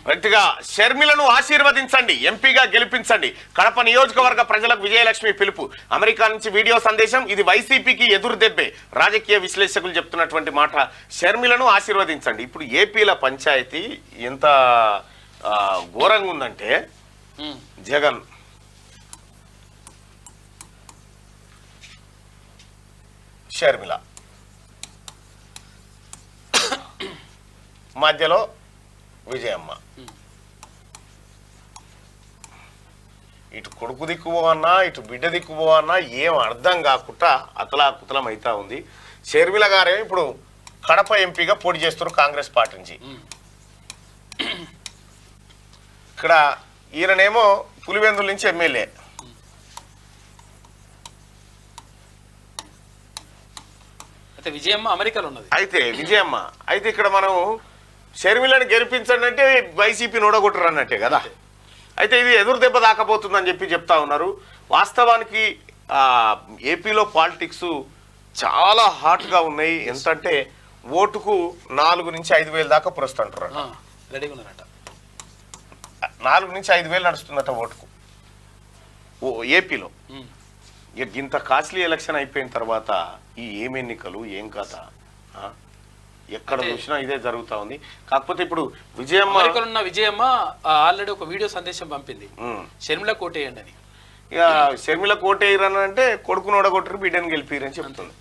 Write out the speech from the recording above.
గట్టిగా షర్మిలను ఆశీర్వదించండి, ఎంపీగా గెలిపించండి. కడప నియోజకవర్గ ప్రజలకు విజయలక్ష్మి పిలుపు. అమెరికా నుంచి వీడియో సందేశం. ఇది వైసీపీకి ఎదురు దెబ్బే. రాజకీయ విశ్లేషకులు చెప్తున్నటువంటి మాట. షర్మిలను ఆశీర్వదించండి. ఇప్పుడు ఏపీల పంచాయతీ ఎంత ఘోరంగా ఉందంటే, జగన్ షర్మిల మధ్యలో విజయమ్మ, ఇటు కొడుకు దిక్కుపోవన్నా ఇటు బిడ్డ దిక్కుపోవన్నా ఏం అర్థం కాకుండా అతలాకుతలం అవుతా ఉంది. షర్మిల గారే ఇప్పుడు కడప ఎంపీగా పోటీ చేస్తున్నారు కాంగ్రెస్ పార్టీ నుంచి. ఇక్కడ ఈయననేమో పులివెందుల నుంచి ఎమ్మెల్యే. అయితే విజయమ్మ అమెరికాలో ఉన్నది. అయితే ఇక్కడ మనం షర్మిలను గెలిపించండి అంటే వైసీపీ నోడగొట్టరు అన్నట్టే కదా. అయితే ఇది ఎదురు దెబ్బ దాకపోతుందని చెప్తా ఉన్నారు. వాస్తవానికి ఏపీలో పాలిటిక్స్ చాలా హాట్గా ఉన్నాయి. ఎంతంటే ఓటుకు 4 నుంచి 5 వేలు దాకా పురుస్తుంటారు. 4 నుంచి 5 వేలు నడుస్తుందట ఓటుకు ఏపీలో. ఇంత కాస్ట్లీ ఎలక్షన్ అయిపోయిన తర్వాత ఈ ఏం ఎన్నికలు ఏం కథ, ఎక్కడ చూసినా ఇదే జరుగుతా ఉంది. కాకపోతే ఇప్పుడు విజయమ్మ ఆల్రెడీ ఒక వీడియో సందేశం పంపింది, షర్మిల కోటేయండి అని. ఇక షర్మిల కోటేయరని అంటే కొడుకును ఓడగొట్టరు బిడ్డను గెలిపిరని చెప్తుంది.